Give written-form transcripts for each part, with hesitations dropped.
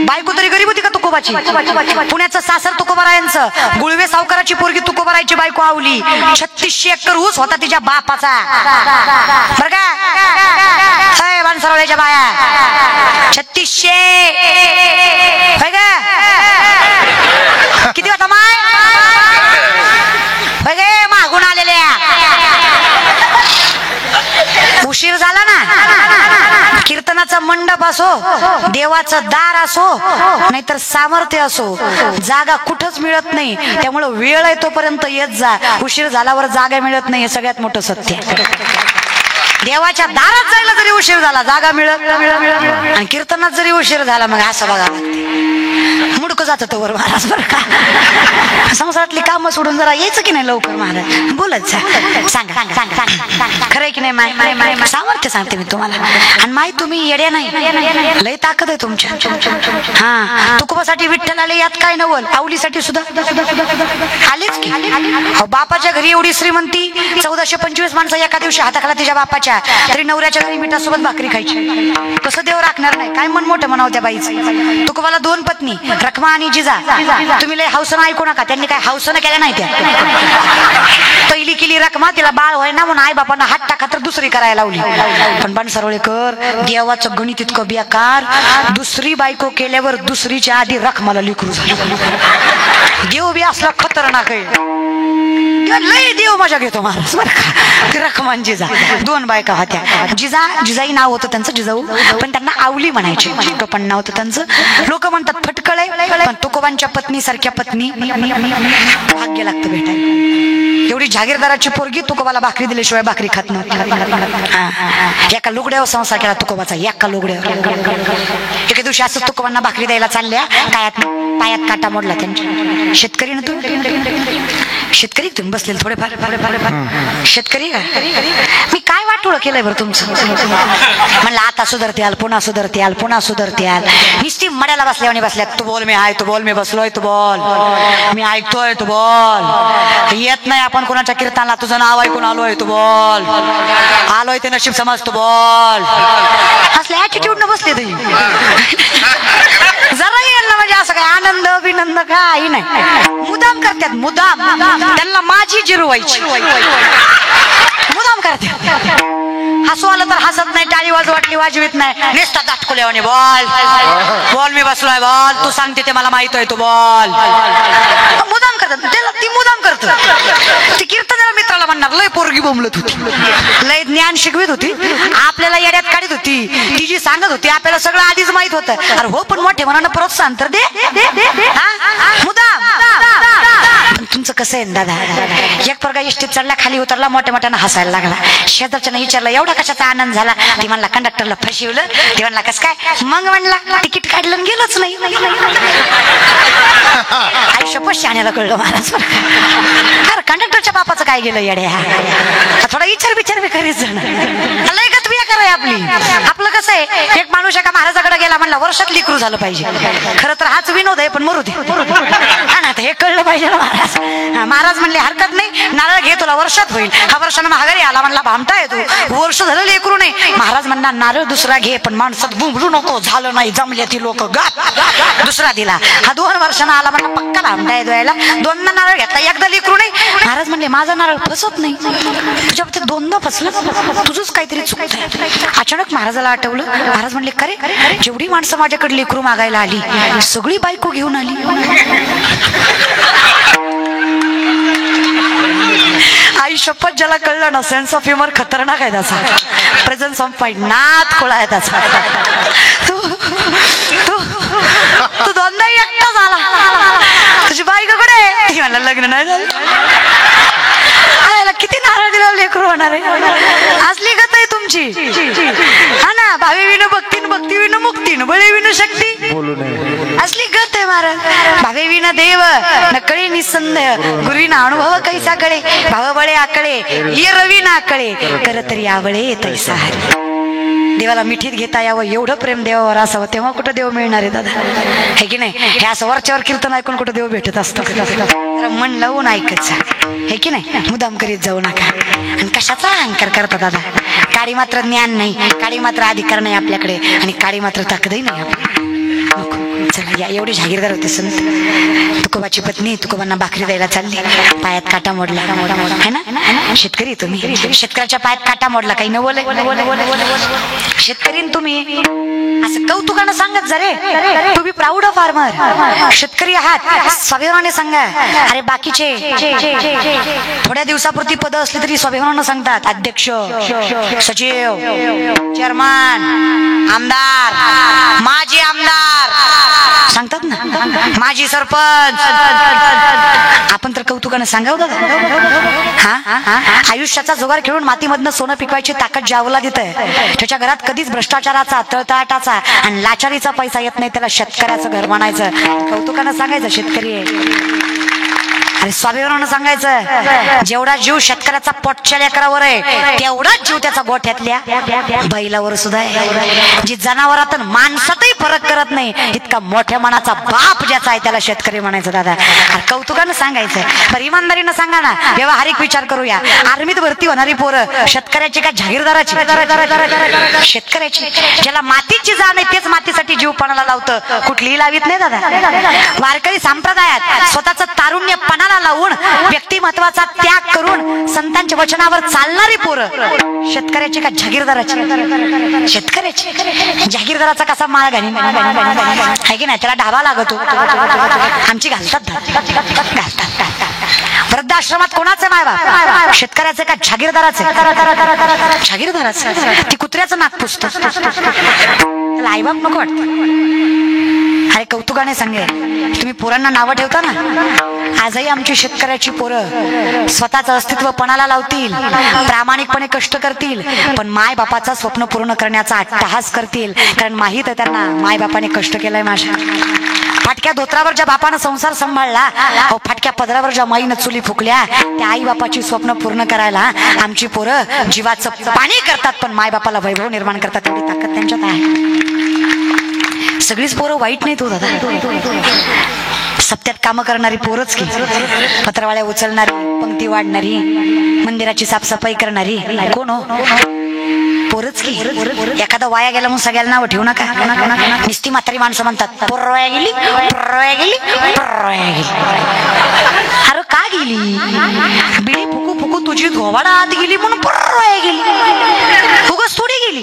बायको तरी गरीब होती का तुकोबाची? पुण्याचं सासर तुकोबारायांचं, गुळवे सावकाराची पोरगी तुकोबारायची बायको आवली. 3600 एकर ऊस होता तिच्या बापाचा बर का. बनसरवड्याच्या बाया 3600 किती होता माय मागून आलेल्या. उशीर झाला ना, कीर्तनाचा मंडप असो, देवाचं दार असो, नाहीतर सामर्थ्य असो, जागा कुठंच मिळत नाही. त्यामुळे वेळ आहे तोपर्यंत येत जा. उशीर झाल्यावर जागा मिळत नाही, हे सगळ्यात मोठं सत्य. देवाच्या दारात जायला जरी उशीर झाला जागा मिळत, आणि कीर्तनात जरी उशीर झाला मग असं बघा मुडकं जातं तो वर महाराज बर का. संसारातली कामं सोडून जरा यायचं की नाही लवकर महाराज, बोलत सांगा खरंय की नाही. सामर्थ्य सांगते मी तुम्हाला. आणि माई तुम्ही येड्या नाही, लय ताकद आहे तुमच्या. हा तुकोबासाठी विठ्ठल आले यात काय नवल, आवलीसाठी सुद्धा आलेच की. बापाच्या घरी एवढी श्रीमंती, 1425 माणसं एका दिवशी हाताखाला तिच्या बापाच्या, तरी नवऱ्याच्या घरी मिठासोबत भाकरी खायची. कसं देव राखणार नाही, काय मन मोठं म्हणावं त्या बाईचं. तुकोबाला 2 पत्नी, रखमा आणि जिजा. तुम्ही लय हौसनं ऐकू नका, त्यांनी काय हौसनं केल्या नाही त्या. पहिली केली रखमा, तिला बाळ व्हाय ना म्हणून आई बापांना हात टाका तर दुसरी करायला लावली. पण बनसरवळेकर देवाचं गणित इतकं बेकार, दुसरी बायको केल्यावर दुसरीच्या आधी रखमाला लिकरू झालं. देव बी असला खतरनाक आहे, लय देव मजा घेतो महाराज बर का. रखमान जिजा 2 बायका होत्या. जिजाई नाव होतं त्यांचं, जिजाऊ, पण त्यांना आवली म्हणायचे. पण नाव होतं त्यांचं. लोक म्हणतात फटकळ आहे, पण तुकोबांच्या पत्नी सारख्या पत्नी भाग्य लागतं भेटायला. एवढी जागीरदाराची पोरगी तुकोबाला भाकरी दिल्याशिवाय भाकरी खात नव्हती. एका लुगड्यावर संसार केला तुकोबाचा, एका लुगड्यावर. एके दिवशी असं तुकोबांना भाकरी द्यायला चालल्या, पायात काटा मोडला त्यांच्या. शेतकरी ना तू, शेतकरी तुम्ही बसलेले थोडेफार शेतकरी का. मी काय वाटोळं केलंय बरं तुमचं. म्हणलं आता सुधारते आल, पुन्हा सुधारते आल, पुन्हा सुधारते आल. नुसती मड्याला बसल्याने बसल्या. तू बोल मी आहे, तू बोल मी बसलोय, तू बोल मी ऐकतोय, तू बोल. येत नाही आपण कोणाच्या कीर्तनाला, तुझं नाव ऐकून आलोय, तू बोल. आलोय ते नशीब समज, तू बोल. असले ऍटिट्यूड न बसले तुम्ही. जरा यांना म्हणजे असं काय आनंद विनंद काही नाही, मुदाम करतात मुदाम. त्यांना माझी जिरवायची मुदाम करतात. हसू आलं तर हसत नाही, टाळी वाजवटली वाजवीत नाही, नुसता दाटकुल्यावाने बोल बोल मी बसलोय, बोल तू सांगते ते मला माहित आहे, तू बोल. मुदाम करतात त्याला, ती मुदाम करत. ती कीर्तनाला मित्राला म्हणणार लय पोरगी बोंबलत होती, लय ज्ञान शिकवित होती, आपल्याला येड्यात काढीत होती. ती जी सांगत होती आपल्याला सगळं आधीच माहित होतं. अरे हो पण मोठे म्हणून प्रोत्साहन तर दे. मुदाम. तुमचं कसं आहे दादा, एक पोरगा इष्टीत चढला, खाली उतरला, मोठ्या मोठ्यानं हसायला लागला. शेजारच्यानं विचारलं एवढा कशाचा आनंद झाला. ती म्हणला कंडक्टरला फसवलं. ती म्हणला कसं काय. मग म्हणला तिकीट काढलं गेलंच नाही. आयुष्य पश्याण्याला कळलं महाराज. अरे कंडक्टरच्या बापाचं काय गेलं येड्या, थोडा विचार बी करीत जण लगत बिया कराय आपली. आपलं कसं आहे, एक माणूस एका महाराजाकडे गेला, म्हणला वर्षात लिकरू झालं पाहिजे. खरं तर हाच विनोद आहे, पण मरू दे ना, हे कळलं पाहिजे ना महाराज. महाराज म्हणले हरकत नाही, नारळ घे तुला वर्षात होईल. हा वर्षानं महागारी आला, म्हणला भामटा येतो, वर्ष झालं लेकरू नाही. महाराज म्हणणार नारळ दुसरा घे, पण माणसात बुंबलू नको, झालं नाही जमले ती लोक दुसरा दिला. हा 2 वर्षानं आला, म्हणला पक्का भामटा येतो यायला. 2दा नारळ घेतला, एकदा लेकरू नाही. महाराज म्हणले माझा नारळ फसत नाही, तुझ्या बाबतीत 2दा फसलं, तुझंच काहीतरी चुकतंय. अचानक महाराजाला आठवलं. महाराज म्हणले खरे, जेवढी माणसं माझ्याकडे लेकरू मागायला आली सगळी बायको घेऊन आली. आई शपथ, ज्याला कळलं ना सेन्स ऑफ ह्युमर खतरनाक आहे त्याचा, प्रेझन्स ऑफ माइंड नाद खोळा आहे त्याचा. तू 2दा एकटा झाला, तुझी बायको कडे ती म्हणला लग्न नाही झालं. किती नारळ दिला लेकरू होणार आहे. असली गत आहे तुमची. हा ना, भावे विनो भक्तीन, भक्ती विनो मुक्तीन, बळे विनो शक्ती, असली गत आहे महाराज. भावे विना देव नकळे निसंदेह, गुरुविना अनुभव कैसा कळे, भाव बळे आकळे ये रवी नाकळे, कर तरी आवळे तैसा हरी. देवाला मिठीत घेता यावं एवढं प्रेम देवावर असावं, तेव्हा कुठं देव मिळणार आहे दादा, हे की नाही. हे असं वरच्यावर कीर्तन ऐकून कुठं देव भेटत असतं. मन लावून ऐकत जा, हे की नाही. मुदाम करीत जाऊ नका. आणि कशाचा अहंकार करता दादा. काळी मात्र ज्ञान नाही, काळी मात्र अधिकार नाही आपल्याकडे, आणि काळी मात्र ताकदही नाही. नको चल या एवढी जागीरदार होते संत. तुकोबाची पत्नी तुकोबांना भाकरी द्यायला चालली, पायात काटा मोडला है ना. शेतकरी तुम्ही, शेतकऱ्याच्या पायात काटा मोडला, काही नवल शेतकरी तुम्ही असं कौतुकानं सांगत जा रे. To be proud of farmer. शेतकरी आहात स्वाभिमानाने सांगा. अरे बाकीचे थोड्या दिवसापुरती पद असली तरी स्वाभिमानानं सांगतात. अध्यक्ष, सचिव, चेअरमन, आमदार, माजी आमदार सांगतात ना, माजी सरपंच. आपण तर कौतुकानं सांगावं दादा. हा आयुष्याचा जुगार खेळून मातीमधनं सोनं पिकवायची ताकद ज्यावला देतंय, त्याच्या घरात कधीच भ्रष्टाचाराचा, तळतळाटाचा आणि लाचारीचा पैसा येत नाही. त्याला शेतकऱ्याचं घर म्हणायचं, कौतुकानं सांगायचं शेतकरी आहे. आणि स्वाभिमानानं सांगायचं, जेवढा जीव शेतकऱ्याचा पोटच्या लेकरावर आहे तेवढाच जीव त्याचा गोठ्यातल्या बैलावर सुद्धा आहे. जी जनावरात माणसातही फरक करत नाही इतका मोठ्या मनाचा बाप ज्याचा आहे त्याला शेतकरी म्हणायचं दादा. कौतुकानं सांगायचं. पण इमानदारीनं सांगा ना, व्यवहारिक विचार करूया. आर्मीत भरती होणारी पोरं शेतकऱ्याची का जागीरदाराची? शेतकऱ्याची. ज्याला मातीची जाण आहे तेच मातीसाठी जीव पणाला लावतं, कुठलीही लावित नाही दादा. वारकरी संप्रदायात स्वतःचं तारुण्य पणाला लावून व्यक्तिमत्वाचा त्याग करून संतांच्या वचनावर चालणारी पोरं शेतकऱ्याची का जागीरदाराची? शेतकऱ्याची. जागीरदाराचा कसा माळ घालीन आहे की नाही, त्याला ढाबा लागतो. आमची घालतात घालतात. वृद्धाश्रमात कोणाचं माय बाप? शेतकऱ्याचं का जागीरदाराचं? जागीरदाराचं. ती कुत्र्याचं नाक पुसतं, त्याला आईबाप नको वाटतं. अरे कौतुकाने सांगेल, तुम्ही पोरांना नावं ठेवता ना, आजही आमची शेतकऱ्याची पोरं स्वतःचं अस्तित्व पणाला लावतील, प्रामाणिकपणे कष्ट करतील, पण माय बापाचं स्वप्न पूर्ण करण्याचा अट्टहास करतील. कारण माहित आहे त्यांना माय बापाने कष्ट केलंय. माझ्या फाटक्या धोत्रावर ज्या बापानं संसार सांभाळला, फाटक्या पदरावर ज्या माईनं चुली फुकल्या, त्या आई बापाची स्वप्न पूर्ण करायला आमची पोरं जीवाचं पाणी करतात, पण माय बापाला वैभव निर्माण करतात. एवढी ताकद त्यांच्यात आहे. सगळीच पोरं वाईट नाहीत हो दादा. सप्त्यात कामं करणारी पोरच की, पत्रवाळ्या उचलणारी, पंक्ती वाढणारी, मंदिराची साफसफाई करणारी कोण हो? पोरच की. एखादा वाया गेला म्हणून सगळ्याला नाव ठेवू नका. निस्ती म्हातारी माणसं म्हणतात पोर वाया गेली, वाया गेली, वाया गेली. अरे का गेली? बिडी फुकू फुकू तुझी घोवाडा आत गेली म्हणून वाया गेली. फुगच थोडी गेली.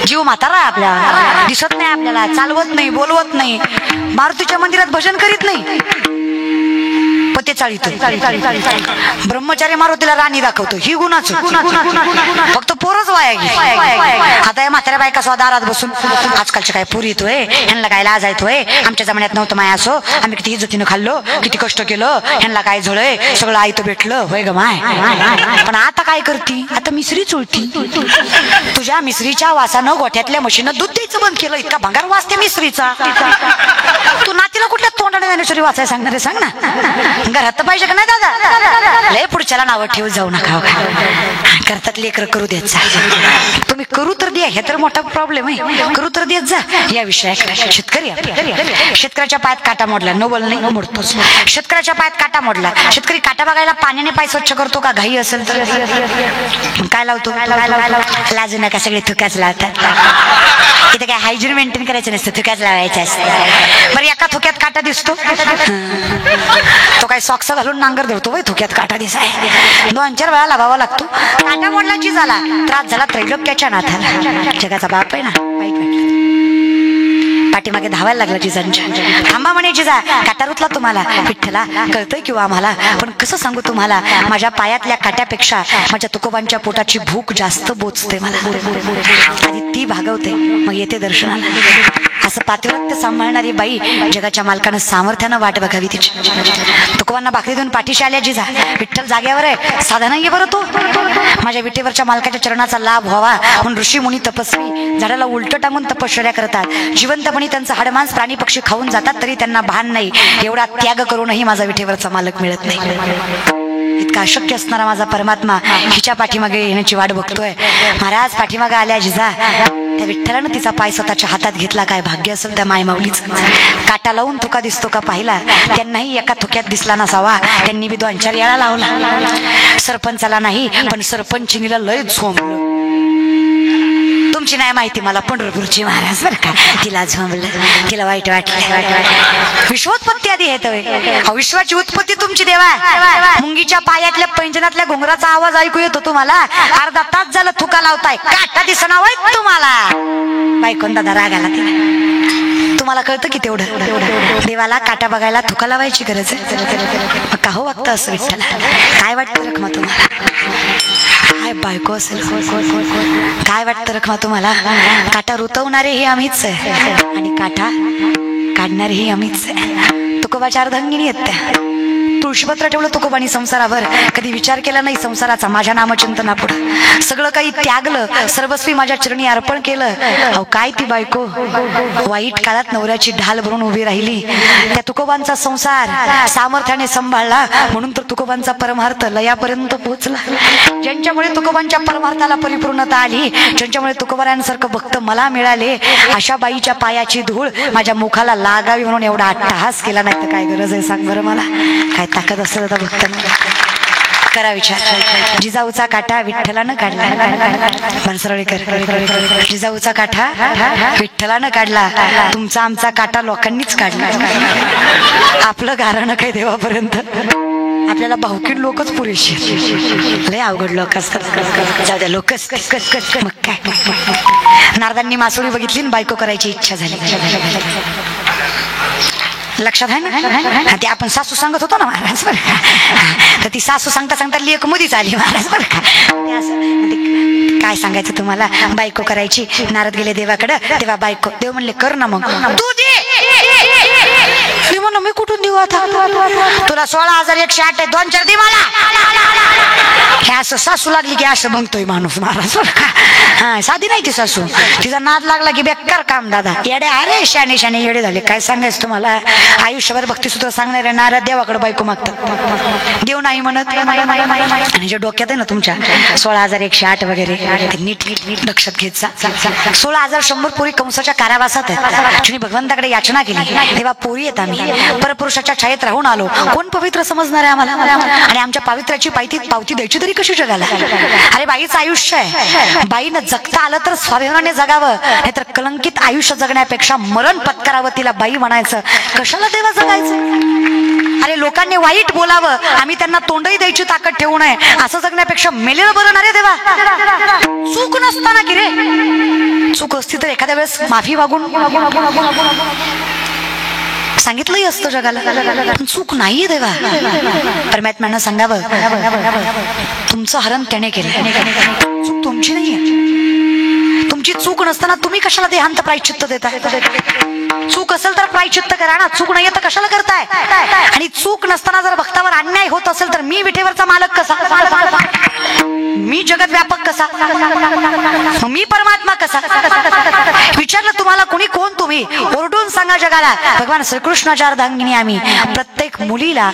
जीव म्हातारा आपल्या दिसत नाही, आपल्याला चालवत नाही, बोलवत नाही, मारुतीच्या मंदिरात भजन करीत नाही, पते चाळीतो. ब्रह्मचारी मारुतीला राणी दाखवतो. ही गुणाच. फक्त पोरच वाया गेली. आता या म्हाताऱ्या बायका स्वतः दारात बसून आजकालच्या काय पुरी येतोय, ह्यांना काय लाज येतोय, आमच्या जमान्यात नव्हतं माय असो, आम्ही किती इज्जतीनं खाल्लो, किती कष्ट केलं, ह्यांना काय झळय, सगळं आयतं भेटलं होय ग माय. पण आता काय करती? आता मिसरी चुळती. तुझ्या मिसरीच्या वासानं गोठ्यातल्या म्हशीनं दूध द्यायचं बंद केलं. इतका भंगार वाचते मिसरीचा. तू नातीला कुठल्या तोंडाने ज्ञानेश्वरी वाचाय सांगणार आहे? सांग ना. घरात पाहिजे का नाही दादा? लय पुढच्याला नावं ठेवू जाऊ नका. करतात लेकर, करू देत जा. तुम्ही करू तर द्या, हे तर मोठा प्रॉब्लेम आहे. करू तर देत जा. या विषयाकडे शेतकरी, शेतकऱ्याच्या पायात काटा मोडला. नवल नाही मोडतोच. शेतकऱ्याच्या पायात काटा मोडला. शेतकरी काटा बघायला पाण्याने पाय स्वच्छ करतो का? घाई असेल तर काय लावतो? लाजू नका, सगळे थुकाच लावतात. इथे काय हायजीन मेंटेन करायचं नसतं, थुकाच लावायचं असतं. बरं, एका थुक्यात काटा दिसतो, तो काय सॉक्स घालून नांगर धरतो वय थुक्यात काटा दिसाय. 2-4 वेळा लावावा लागतो. काटा मोडला जी झाला, त्रास झाला त्रैलोक्याच्या नाथाला. जगाचा बाप आहे ना, वाईट वाटलं. पाठीमागे धावायला लागला जिजांच्या. थांबा म्हणे जिजा, काटा रुतला तुम्हाला. विठ्ठला कळतंय किंवा आम्हाला, पण कसं सांगू तुम्हाला, माझ्या पायातल्या काट्यापेक्षा माझ्या तुकोबांच्या पोटाची भूक जास्त बोचते मला. आणि ती भागवते, मग येते दर्शनाला. असं पातिव्रत्य सांभाळणारी बाई जगाच्या मालकानं सामर्थ्यानं वाट बघावी तिची. तुकोबांना भाकरी देऊन पाठीशी आल्या जिजा. विठ्ठल जाग्यावर आहे, साधा नाहीये बरं तो. माझ्या विटेवरच्या मालकाच्या चरणाचा लाभ व्हावा म्हणून ऋषी मुनी तपस्वी झाडाला उलट टांगून तपश्चर्या करतात. जिवंतपणी त्यांचं हाडमांस प्राणी पक्षी खाऊन जातात, तरी त्यांना भान नाही. एवढा त्याग करूनही माझा विटेवरचा मालक मिळत नाही. इतका अशक्य असणारा माझा परमात्मा हिच्या पाठीमागे येण्याची वाट बघतोय. महाराज पाठीमागे आल्या जिजा. त्या विठ्ठलानं तिचा पाय स्वतःच्या हातात घेतला. काय भाग्य असेल त्या मायमाऊलीच. काटा लावून थुका दिसतो का पाहिला? त्यांनाही एका थुक्यात दिसला नसावा. त्यांनी बी 2-4 वेळा लावला. सरपंचाला नाही, पण सरपंचिनीला लय झोंबलं. तुमची नाही माहिती मला पंढरपूरची महाराज बरं का. तिला झोंबलं, तिला वाईट वाटलं. विश्वोत्पत्ती आधी येत विश्वाची उत्पत्ती तुमची देवा. मुंगीच्या पायातल्या पैंजनातल्या घुंगराचा आवाज ऐकू येतो तुम्हाला. अर्धा तास झालं थुका लावताय, काटा दिसना वाईट तुम्हाला. बायकोन दादा राग आला तिला. तुम्हाला कळतं की तेवढं देवाला काटा बघायला थुका लावायची गरज आहे का हो वागतं असं विठ्ठला. काय वाटतं रखमा तुम्हाला? काय बायको असेल, काय वाटतं रखमा तुम्हाला? काटा रुतवणारे हे आम्हीच आहे आणि काटा काढणारे हे आम्हीच आहे. तुकोबाच्या अर्धांगिनी आहेत त्या. तुळशीपत्र ठेवलं तुकोबानी संसारावर, कधी विचार केला नाही संसाराचा. माझ्या नामचिंतनापुढं सगळं काही त्यागलं, सर्वस्वी माझ्या चरणी अर्पण केलं. अहो काय ती बायको वाईट काळात नवऱ्याची ढाल भरून उभी राहिली. त्या तुकोबांचा संसार सामर्थ्याने सांभाळला, म्हणून तर तुकोबांचा परमार्थ लयापर्यंत पोहोचला. ज्यांच्यामुळे तुकोबांच्या परमार्थाला परिपूर्णता आली, ज्यांच्यामुळे तुकोबांसारखं भक्त मला मिळाले, अशा बाईच्या पायाची धूळ माझ्या मुखाला लागावी म्हणून एवढा अट्टहास केला. नाही तर काय गरज आहे सांग बरं मला? काय ताकद असेल आता भक्त करा विचार. जिजाऊचा काटा विठ्ठलानं काढला. मनसरळीकर, जिजाऊचा काटा विठ्ठलानं काढला. तुमचा आमचा काटा लोकांनीच काढला. आपलं गारणं काय देवापर्यंत. आपल्याला भावकीण लोकच पुरेशी. लय अवघड लोक असतात. जाऊ द्या लोकच. मग काय, नारदांनी मासोळी बघितली आणि बायको करायची इच्छा झाली. लक्षात आहे ना? ते आपण सासू सांगत होतो ना महाराज बरं का. तर ती सासू सांगता सांगता लेक मधीच आली महाराज बरं का. काय सांगायचं तुम्हाला? बायको करायची. नारद गेले देवाकडे, तेव्हा बायको. देव म्हणले कर ना मग. तू दे. मी म्हणून मी कुठून देऊ आता? तुला 16,108 आहे, 2-4 दे मला. हे असं सासू लागली की असं म्हणतोय माणूस महाराज बरं का. हा साधी नाही ती सासू. तिचा नाद लागला की बेकार काम दादा. येडे अरे शाने शाने येडे झाले. काय सांगायचं तुम्हाला? आयुष्यभर भक्तीसूत्र सांगणारे नारद देवाकडे बायको मागतात. देव नाही म्हणत. आणि जे डोक्यात आहे ना तुमच्या 16,108 वगैरे, ते नीट लक्षात घेत जा. 16,100 पोरी कंसाच्या कारावासात आहेत. तुम्ही भगवंताकडे याचना केली, तेव्हा पोरी येत आम्ही परपुरुषाच्या छायेत राहून आलो. कोण पवित्र समजणार आहे आम्हाला? आणि आमच्या पावित्र्याची पावती द्यायची तरी कशी जगाला? अरे बाईचं आयुष्य आहे. बाईनं जगता आलं तर स्वाभिमानाने जगावं, नाहीतर कलंकित आयुष्य जगण्यापेक्षा मरण पत्करावं. तिला बाई म्हणायचं कशाला देवा जगायचं? अरे लोकांनी वाईट बोलावं, आम्ही त्यांना तोंडही द्यायची ताकद ठेवू नये, असं जगण्यापेक्षा मेलेलं बरं ना रे देवा. चूक नसताना की रे, चूक असती तर एखाद्या वेळेस माफी मागून सांगितलंही असतं जगाला. पण चूक नाहीये देवा. परमात्म्यानं सांगावं तुमचं हरण त्याने केलं, चूक तुमची नाहीये. तुमची चूक नसताना तुम्ही कशाला देहांत प्रायश्चित्त देताय? चूक असेल तर प्रायश्चित्त करा ना. चूक नाहीये तर कशाला करताय? आणि चूक नसताना जर भक्तावर अन्याय होत असेल तर मी विठेवरचा मालक कसा? मी जगत व्यापक कसा? मी परमात्मा कसा? विचारलं तुम्हाला कोणी कोण तुम्ही? ओरडून सांगा जगाला. भगवान श्रीकृष्णाच्या अर्धांगिनी आम्ही. प्रत्येक मुलीला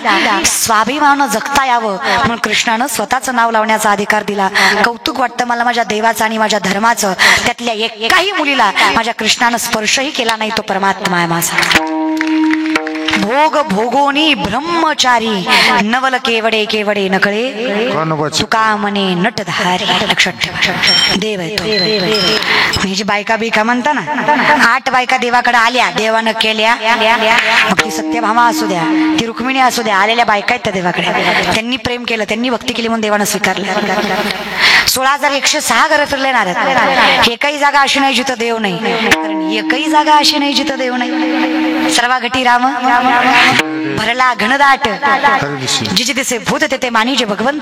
स्वाभिमान जगता यावं म्हणून कृष्णानं स्वतःचं नाव लावण्याचा अधिकार दिला. कौतुक वाटतं मला माझ्या देवाचं आणि माझ्या धर्माचं. त्यातल्या एकाही मुलीला माझ्या कृष्णानं स्पर्शही केला नाही. तो परमात्मा आहे माझा. भोग भोगोनी ब्रह्मचारी, नवल केवडे केवडे नकळे, तुका मने नटधारी. लक्षात ठेवा देव आहे तो. म्हणजे बायका बिका म्हणता ना, 8 बायका देवाकडे आल्या, देवानं केल्या. मग ती सत्यभामा असू द्या, ती रुक्मिणी असू द्या, आलेल्या बायका आहेत त्या देवाकडे. त्यांनी प्रेम केलं, त्यांनी भक्ती केली म्हणून देवानं स्वीकारलं. 16,106 घरं फिरले नारद. एकही जागा अशी नाही जिथं देव नाही. कारण एकही जागा अशी नाही जिथं देव नाही. सर्वा घटी राम भरला घनदाट, जिचे तिचे भूत तेथे मानी जे भगवंत.